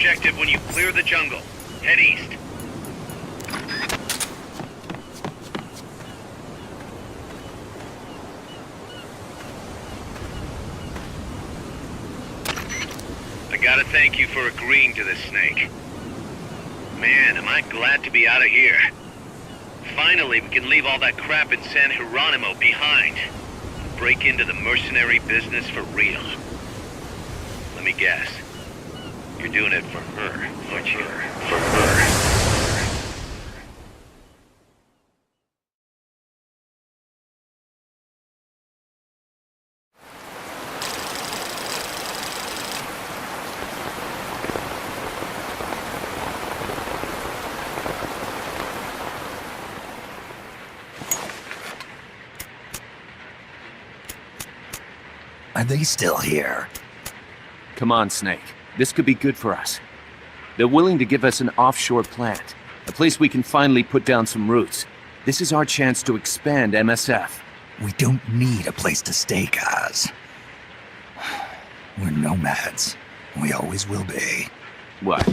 objective when you clear the jungle. Head east. I gotta thank you for agreeing to this, Snake. Man, am I glad to be out of here. Finally, we can leave all that crap in San Geronimo behind. Break into the mercenary business for real. Let me guess. You're doing it for her, aren't you? For her. Are they still here? Come on, Snake. This could be good for us. They're willing to give us an offshore plant, a place we can finally put down some roots. This is our chance to expand MSF. We don't need a place to stay, Kaz. We're nomads. We always will be. What?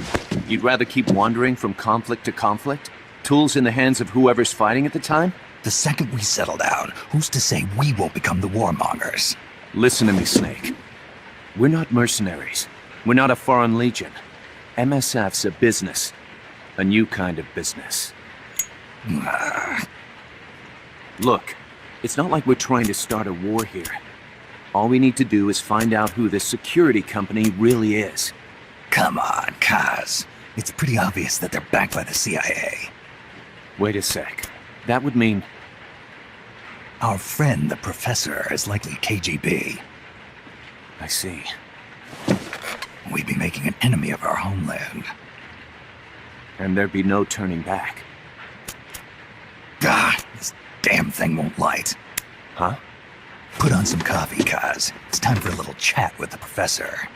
You'd rather keep wandering from conflict to conflict? Tools in the hands of whoever's fighting at the time? The second we settle down, who's to say we won't become the warmongers? Listen to me, Snake. We're not mercenaries. We're not a foreign legion. MSF's a business. A new kind of business. Look, it's not like we're trying to start a war here. All we need to do is find out who this security company really is. Come on, Kaz. It's pretty obvious that they're backed by the CIA. Wait a sec. That would mean... Our friend, the Professor, is likely KGB. I see. We'd be making an enemy of our homeland. And there'd be no turning back. God, this damn thing won't light. Huh? Put on some coffee, Kaz. It's time for a little chat with the Professor.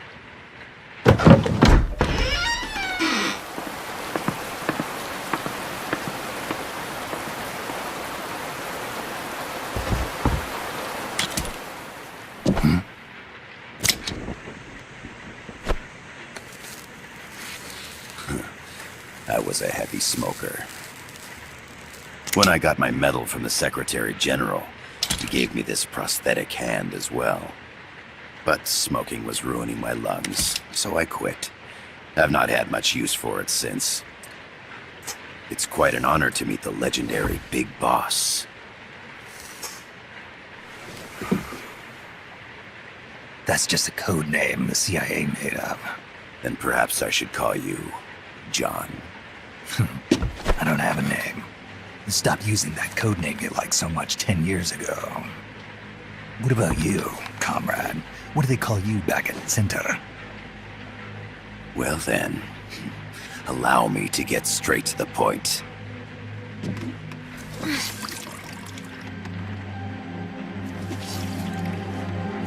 I was a heavy smoker. When I got my medal from the Secretary General, he gave me this prosthetic hand as well. But smoking was ruining my lungs, so I quit. I've not had much use for it since. It's quite an honor to meet the legendary Big Boss. That's just a code name the CIA made up. Then perhaps I should call you John. I don't have a name. Stop using that code name you liked so much 10 years ago. What about you, comrade? What do they call you back at Centro? Well then, allow me to get straight to the point.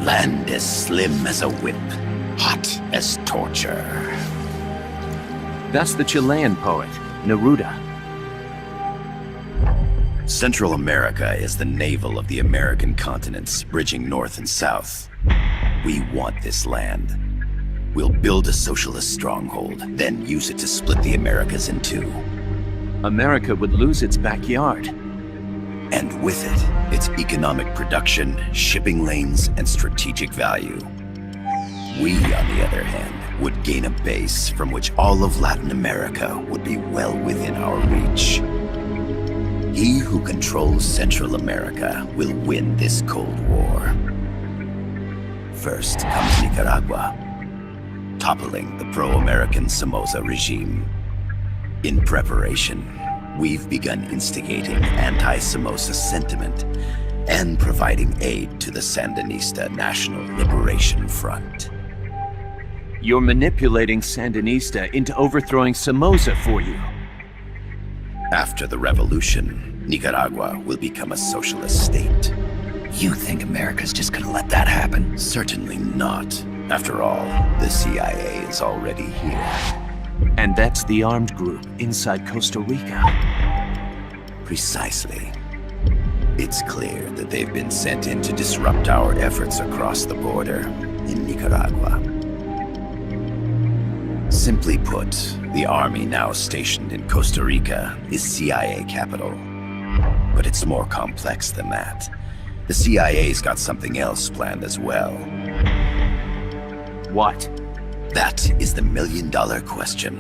Land as slim as a whip, hot as torture. That's the Chilean poet, Neruda. Central America is the navel of the American continents, bridging north and south. We want this land. We'll build a socialist stronghold, then use it to split the Americas in two. America would lose its backyard. And with it, its economic production, shipping lanes, and strategic value. We, on the other hand, would gain a base from which all of Latin America would be well within our reach. He who controls Central America will win this Cold War. First comes Nicaragua, toppling the pro-American Somoza regime. In preparation, we've begun instigating anti-Somoza sentiment and providing aid to the Sandinista National Liberation Front. You're manipulating Sandinista into overthrowing Somoza for you. After the revolution, Nicaragua will become a socialist state. You think America's just gonna let that happen? Certainly not. After all, the CIA is already here. And that's the armed group inside Costa Rica. Precisely. It's clear that they've been sent in to disrupt our efforts across the border in Nicaragua. Simply put, the army now stationed in Costa Rica is CIA capital. But it's more complex than that. The CIA's got something else planned as well. What? That is the million-dollar question.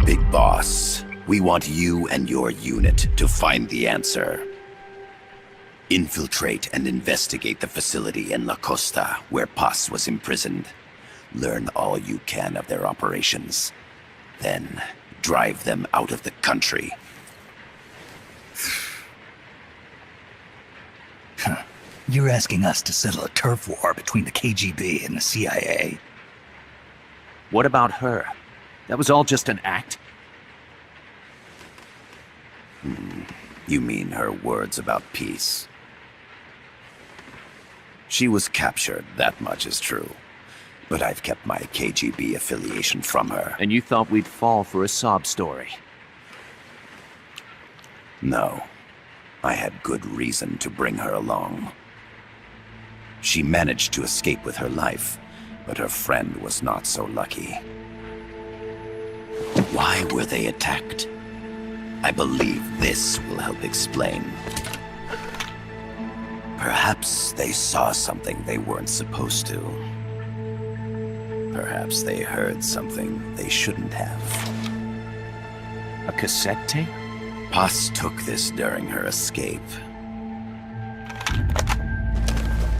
Big Boss, we want you and your unit to find the answer. Infiltrate and investigate the facility in La Costa where Paz was imprisoned. Learn all you can of their operations. Then, drive them out of the country. You're asking us to settle a turf war between the KGB and the CIA? What about her? That was all just an act? You mean her words about peace? She was captured, that much is true. But I've kept my KGB affiliation from her. And you thought we'd fall for a sob story? No. I had good reason to bring her along. She managed to escape with her life, but her friend was not so lucky. Why were they attacked? I believe this will help explain. Perhaps they saw something they weren't supposed to. Perhaps they heard something they shouldn't have. A cassette tape? Paz took this during her escape.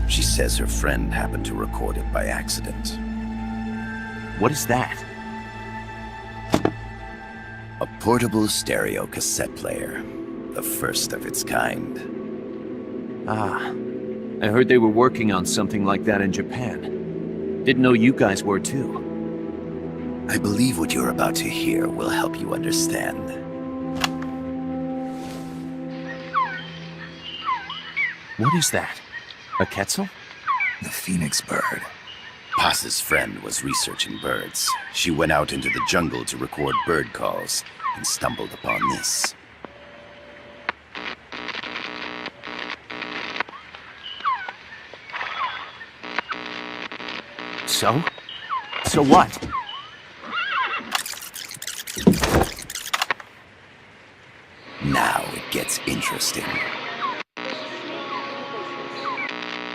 She says her friend happened to record it by accident. What is that? A portable stereo cassette player. The first of its kind. Ah, I heard they were working on something like that in Japan. Didn't know you guys were too. I believe what you're about to hear will help you understand. What is that? A Quetzal? The phoenix bird. Paz's friend was researching birds. She went out into the jungle to record bird calls and stumbled upon this. So? So what? Now it gets interesting.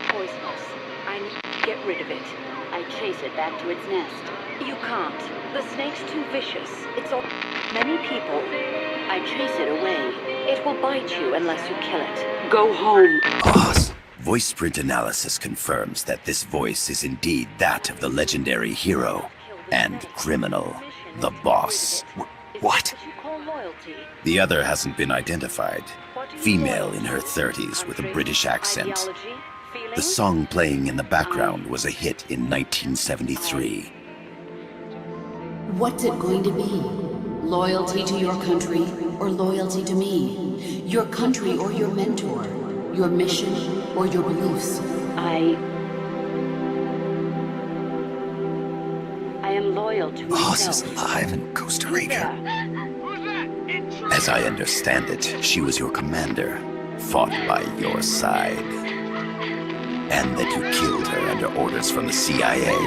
Poisonous. I need to get rid of it. I chase it back to its nest. You can't. The snake's too vicious. It's all many people. I chase it away. It will bite you unless you kill it. Go home. Boss. Voice print analysis confirms that this voice is indeed that of the legendary hero and criminal, the Boss. What? The other hasn't been identified. Female in her 30s with a British accent. The song playing in the background was a hit in 1973. What's it going to be? Loyalty to your country or loyalty to me? Your country or your mentor? Your mission or your beliefs? I am loyal to Boss is myself. alive in Costa Rica. As I understand it, she was your commander, fought by your side. And that you killed her under orders from the CIA,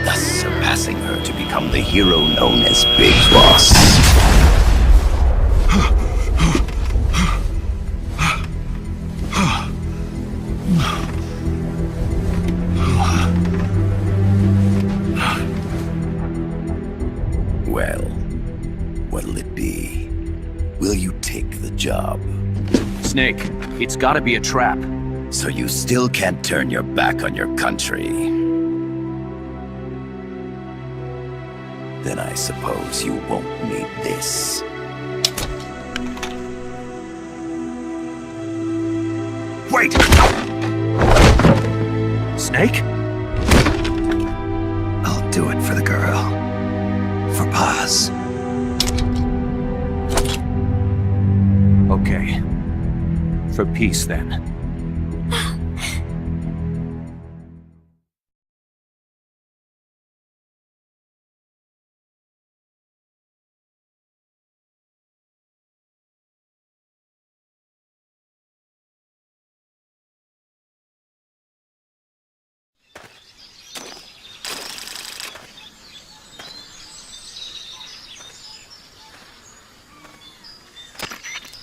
thus surpassing her to become the hero known as Big Boss. Well, what'll it be? Will you take the job? Snake, it's gotta be a trap. So you still can't turn your back on your country? Then I suppose you won't need this. Wait! Snake? I'll do it for the girl. For Paz. Okay. For peace, then.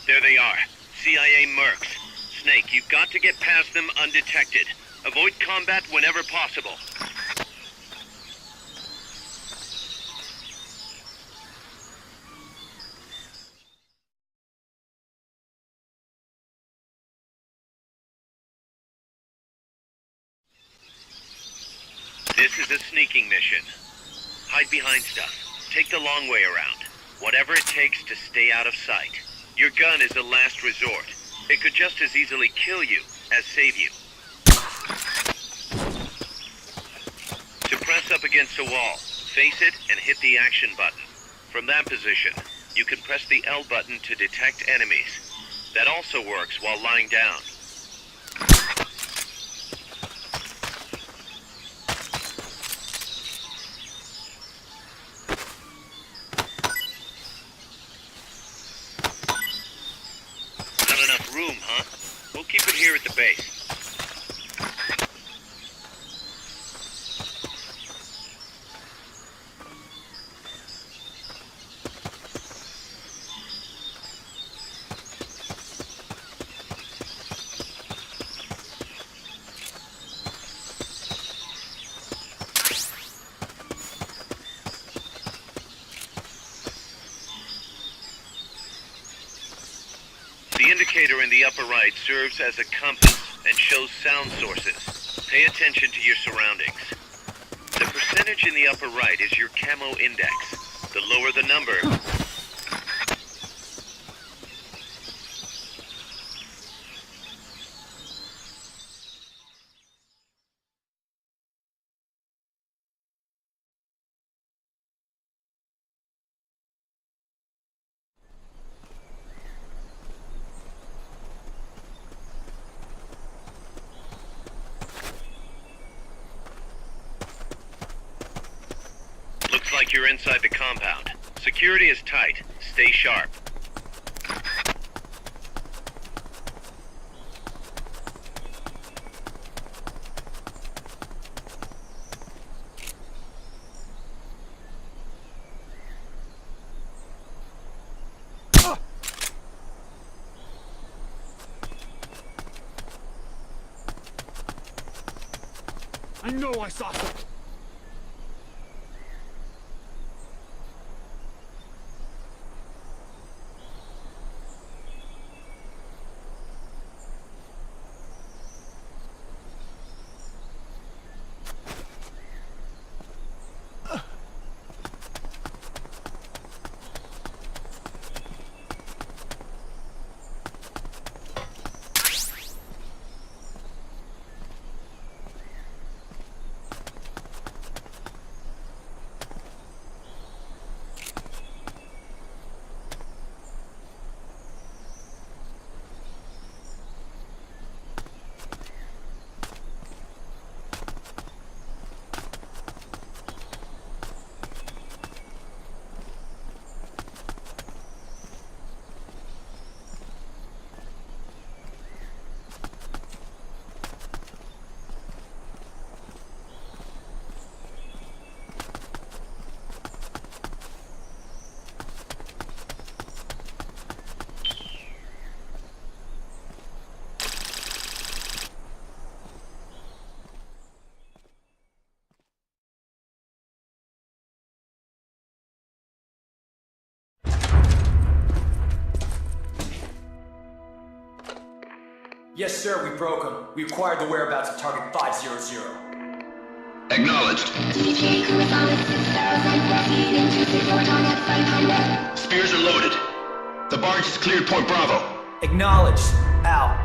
There they are. CIA mercs. Snake, you've got to get past them undetected. Avoid combat whenever possible. This is a sneaking mission. Hide behind stuff. Take the long way around. Whatever it takes to stay out of sight. Your gun is a last resort. It could just as easily kill you as save you. To press up against a wall, face it and hit the action button. From that position, you can press the L button to detect enemies. That also works while lying down. Not enough room, huh? We'll keep it here at the base. The indicator in the upper right serves as a compass and shows sound sources. Pay attention to your surroundings. The percentage in the upper right is your camo index. The lower the number, looks like you're inside the compound. Security is tight. Stay sharp. I know I saw something. Yes, sir, we broke them. We acquired the whereabouts of target 500. Acknowledged. Spears are loaded. The barge is cleared Point Bravo. Acknowledged. Out.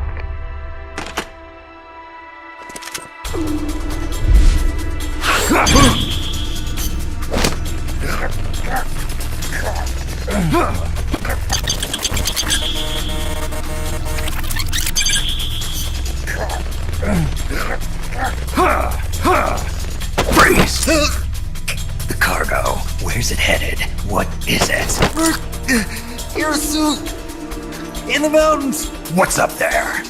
Freeze! The cargo. Where's it headed? What is it? Your suit! In the mountains! What's up there?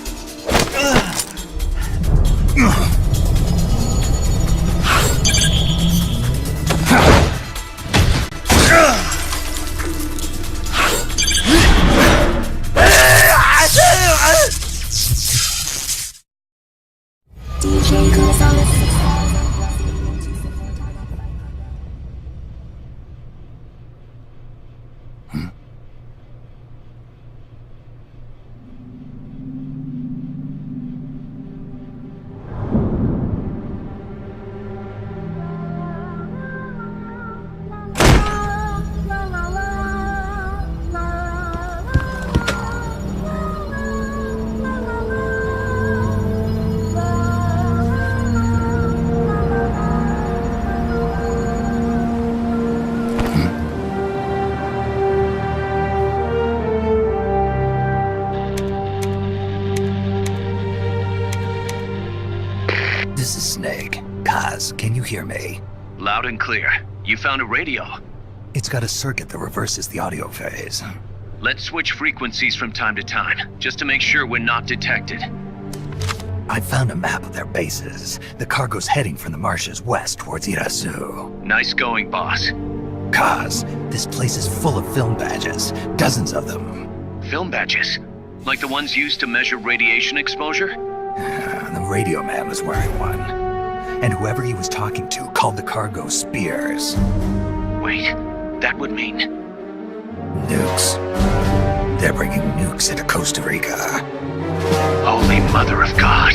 Boss, can you hear me? Loud and clear. You found a radio. It's got a circuit that reverses the audio phase. Let's switch frequencies from time to time, just to make sure we're not detected. I found a map of their bases. The cargo's heading from the marshes west towards Irasu. Nice going, boss. Kaz, this place is full of film badges. Dozens of them. Film badges? Like the ones used to measure radiation exposure? The radio man was wearing one. And whoever he was talking to called the cargo Spears. Wait, that would mean... Nukes. They're bringing nukes into Costa Rica. Holy Mother of God.